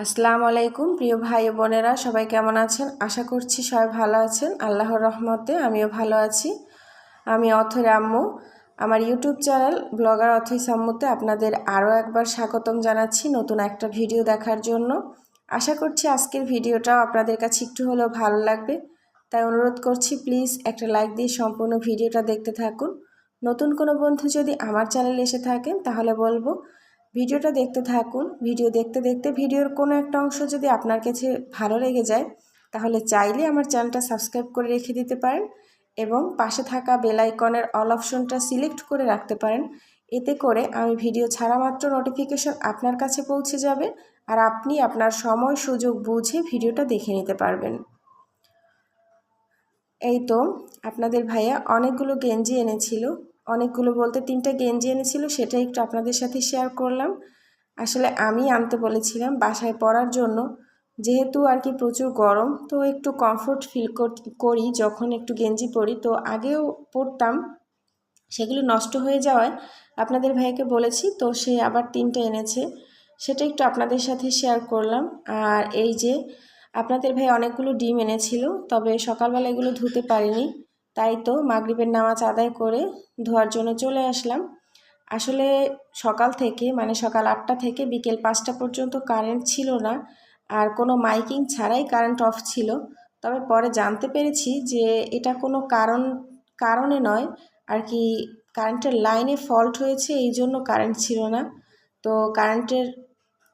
আসসালামু আলাইকুম প্রিয় ভাই ও বোনেরা, সবাই কেমন আছেন? আশা করছি সবাই ভালো আছেন। আল্লাহর রহমতে আমিও ভালো আছি। আমি অথৈ আম্মু, আমার ইউটিউব চ্যানেল ব্লগার অথৈ সাম্মুতে আপনাদের আরও একবার স্বাগতম জানাচ্ছি নতুন একটা ভিডিও দেখার জন্য। আশা করছি আজকের ভিডিওটাও আপনাদের কাছে একটু হলেও ভালো লাগবে, তাই অনুরোধ করছি প্লিজ একটা লাইক দিয়ে সম্পূর্ণ ভিডিওটা দেখতে থাকুন। নতুন কোনো বন্ধু যদি আমার চ্যানেলে এসে থাকেন তাহলে বলবো ভিডিওটা দেখতে থাকুন। ভিডিও দেখতে দেখতে ভিডিওর কোনো একটা অংশ যদি আপনার কাছে ভালো লেগে যায় তাহলে চাইলে আমার চ্যানেলটা সাবস্ক্রাইব করে রেখে দিতে পারেন এবং পাশে থাকা বেল আইকনের অল অপশনটা সিলেক্ট করে রাখতে পারেন। এতে করে আমি ভিডিও ছাড়া মাত্র নোটিফিকেশন আপনার কাছে পৌঁছে যাবে আর আপনি আপনার সময় সুযোগ বুঝে ভিডিওটা দেখে নিতে পারবেন। এই তো আপনাদের ভাইয়া অনেকগুলো গেঞ্জি এনেছিল, অনেকগুলো বলতে 3টা গেঞ্জি এনেছিল, সেটা একটু আপনাদের সাথে শেয়ার করলাম। আসলে আমি আনতে বলেছিলাম বাসায় পরার জন্য, যেহেতু আর কি প্রচুর গরম, তো একটু কমফোর্ট ফিল করি যখন একটু গেঞ্জি পরি। তো আগেও পরতাম, সেগুলো নষ্ট হয়ে যাওয়ায় আপনাদের ভাইকে বলেছি, তো সে আবার 3টা এনেছে, সেটা একটু আপনাদের সাথে শেয়ার করলাম। আর এই যে আপনাদের ভাই অনেকগুলো ডিম এনেছিল, তবে সকালবেলা এগুলো ধুতে পারিনি, তাই তো মাগরিবের নামাজ আদায় করে ধোয়ার জন্য চলে আসলাম। আসলে সকাল থেকে মানে সকাল 8টা থেকে বিকেল 5টা পর্যন্ত কারেন্ট ছিল না, আর কোনো মাইকিং ছাড়াই কারেন্ট অফ ছিল। তবে পরে জানতে পেরেছি যে এটা কোনো কারণে নয়, আর কি কারেন্টের লাইনে ফল্ট হয়েছে, এই জন্য কারেন্ট ছিল না। তো কারেন্টের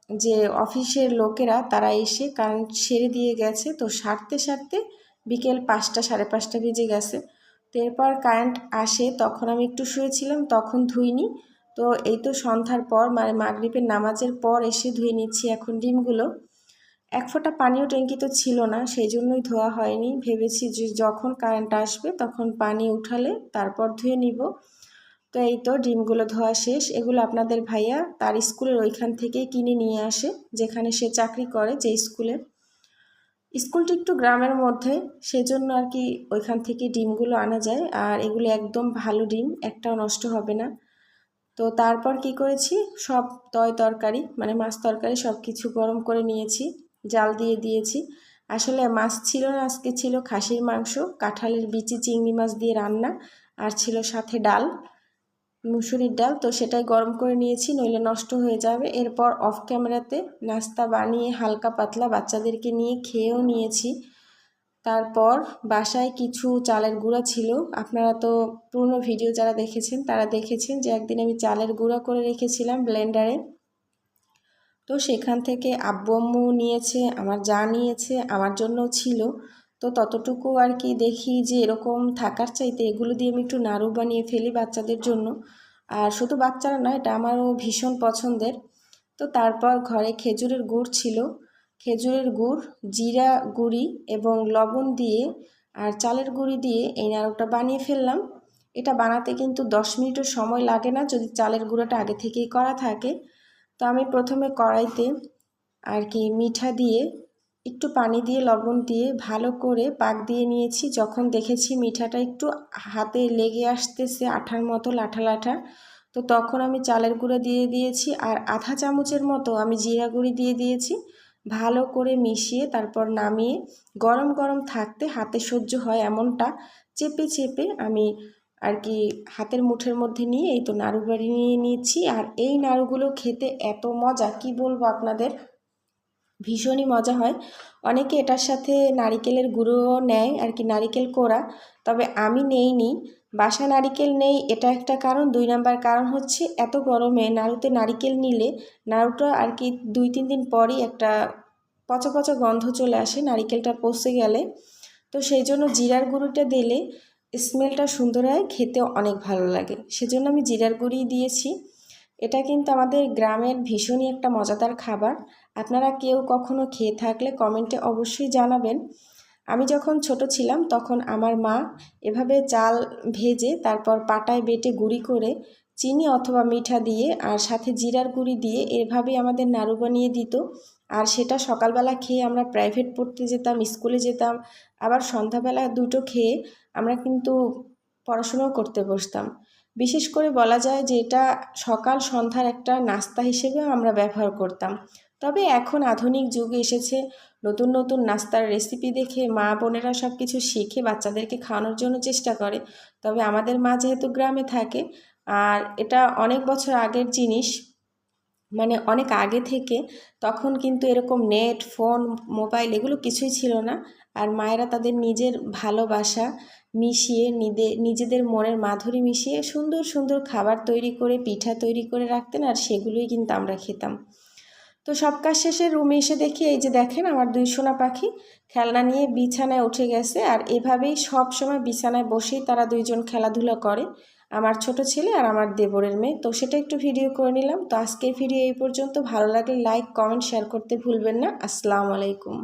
যে অফিসের লোকেরা তারা এসে কারেন্ট সেরে দিয়ে গেছে। তো সারতে বিকেল 5টা 5:30 বেজে গেছে। তো এরপর কারেন্ট আসে, তখন আমি একটু শুয়েছিলাম, তখন ধুইনি। তো এই তো সন্ধ্যার পর মানে মাগরিবের নামাজের পর এসে ধুয়ে নিচ্ছি এখন ডিমগুলো। এক ফোঁটা পানিও ট্যাঙ্কিতে ছিল না, সেই জন্যই ধোয়া হয়নি। ভেবেছি যে যখন কারেন্ট আসবে তখন পানি উঠালে তারপর ধুয়ে নিব। তো এই তো ডিমগুলো ধোয়া শেষ। এগুলো আপনাদের ভাইয়া তার স্কুলের ওইখান থেকেই কিনে নিয়ে আসে, যেখানে সে চাকরি করে, যে স্কুলটি একটু গ্রামের মধ্যে, সেজন্য আর কি ওইখান থেকে ডিমগুলো আনা যায়। আর এগুলো একদম ভালো ডিম, একটাও নষ্ট হবে না। তো তারপর কি করেছি, সব তরকারি মানে মাছ তরকারি সব কিছু গরম করে নিয়েছি, জাল দিয়ে দিয়েছি। আসলে মাছ ছিল না, আজকে ছিল খাসির মাংস, কাঁঠালের বিচি চিংড়ি মাছ দিয়ে রান্না, আর ছিল সাথে ডাল, মুসুরির ডাল। তো সেটাই গরম করে নিয়েছি, নইলে নষ্ট হয়ে যাবে। এরপর অফ ক্যামেরাতে নাস্তা বানিয়ে হালকা পাতলা বাচ্চাদেরকে নিয়ে খেয়েও নিয়েছি। তারপর বাসায় কিছু চালের গুঁড়া ছিল, আপনারা তো পুরনো ভিডিও যারা দেখেছেন তারা দেখেছেন যে একদিন আমি চালের গুঁড়া করে রেখেছিলাম ব্লেন্ডারে। তো সেখান থেকে আব্বু আম্মু নিয়েছে, আমার যা নিয়েছে, আমার জন্যও ছিল। তো ততটুকু আর কি দেখি যে এরকম থাকার চাইতে এগুলো দিয়ে আমি একটু নাড়ু বানিয়ে ফেলি বাচ্চাদের জন্য। আর শুধু বাচ্চারা না, এটা আমারও ভীষণ পছন্দের। তো তারপর ঘরে খেজুরের গুড় ছিল, খেজুরের গুড়, জিরা গুঁড়ি এবং লবণ দিয়ে আর চালের গুঁড়ি দিয়ে এই নাড়ুটা বানিয়ে ফেললাম। এটা বানাতে কিন্তু 10 মিনিটও সময় লাগে না যদি চালের গুঁড়োটা আগে থেকেই করা থাকে। তো আমি প্রথমে কড়াইতে আর কি মিঠা দিয়ে একটু পানি দিয়ে লবণ দিয়ে ভালো করে পাক দিয়ে নিয়েছি। যখন দেখেছি মিঠাটা একটু হাতে লেগে আসতেছে আঠার মতো, লাঠা লাঠা, তো তখন আমি চালের গুঁড়ো দিয়ে দিয়েছি আর আধা চামচের মতো আমি জিরা গুঁড়ি দিয়ে দিয়েছি। ভালো করে মিশিয়ে তারপর নামিয়ে গরম গরম থাকতে হাতে সহ্য হয় এমনটা চেপে চেপে আমি আর কি হাতের মুঠের মধ্যে নিয়ে এই তো নাড়ু বানিয়ে নিয়েছি। আর এই নাড়ুগুলো খেতে এত মজা, কি বলবো আপনাদের, ভীষণই মজা হয়। অনেকে এটার সাথে নারিকেলের গুঁড়োও নেয় আর কি, নারিকেল কোড়া, তবে আমি নেইনি। বাসায় নারিকেল নেই, এটা একটা কারণ। 2 নাম্বার কারণ হচ্ছে এত গরমে নাড়ুতে নারিকেল নিলে নাড়ুটা আর কি 2-3 দিন পরই একটা পচা পচা গন্ধ চলে আসে নারিকেলটা পচে গেলে। তো সেই জন্য জিরার গুঁড়োটা দিলে স্মেলটা সুন্দর হয়, খেতে অনেক ভালো লাগে, সেজন্য আমি জিরার গুঁড়ি দিয়েছি। এটা কিন্তু আমাদের গ্রামের ভীষণই একটা মজাদার খাবার। আপনারা কেউ কখনো খেয়ে থাকলে কমেন্টে অবশ্যই জানাবেন। আমি যখন ছোট ছিলাম তখন আমার মা এভাবে চাল ভেজে তারপর পাটায় বেটে গুঁড়ি করে চিনি অথবা মিঠা দিয়ে আর সাথে জিরার গুঁড়ি দিয়ে এভাবেই আমাদের নাড়ু বানিয়ে দিত। আর সেটা সকালবেলা খেয়ে আমরা প্রাইভেট পড়তে যেতাম, স্কুলে যেতাম, আবার সন্ধ্যাবেলা দুটো খেয়ে আমরা কিন্তু পড়াশোনাও করতে বসতাম। বিশেষ করে বলা যায় যে এটা সকাল সন্ধ্যার একটা নাস্তা হিসেবেও আমরা ব্যবহার করতাম। তবে এখন আধুনিক যুগ এসেছে, নতুন নতুন নাস্তার রেসিপি দেখে মা বোনেরা সব কিছু শিখে বাচ্চাদেরকে খাওয়ানোর জন্য চেষ্টা করে। তবে আমাদের মা যেহেতু গ্রামে থাকে, আর এটা অনেক বছর আগের জিনিস, মানে অনেক আগে থেকে, তখন কিন্তু এরকম নেট, ফোন, মোবাইল এগুলো কিছুই ছিল না। আর মায়েরা তাদের নিজের ভালোবাসা মিশিয়ে, নিজেদের মনের মাধুরী মিশিয়ে সুন্দর সুন্দর খাবার তৈরি করে, পিঠা তৈরি করে রাখতেন, আর সেগুলোই কিন্তু আমরা খেতাম। তো সব কাজ শেষে রুমে এসে দেখি, এই যে দেখেন আমার দুই সোনা পাখি খেলনা নিয়ে বিছানায় উঠে গেছে। আর এভাবেই সব সময় বিছানায় বসেই তারা দুইজন খেলাধুলা করে, আমার ছোট ছেলে আর আমার দেবরের মেয়ে। তো সেটা একটু ভিডিও করে নিলাম। তো আজকের ভিডিও এই পর্যন্ত। ভালো লাগলে লাইক, কমেন্ট, শেয়ার করতে ভুলবেন না। আসসালামু আলাইকুম।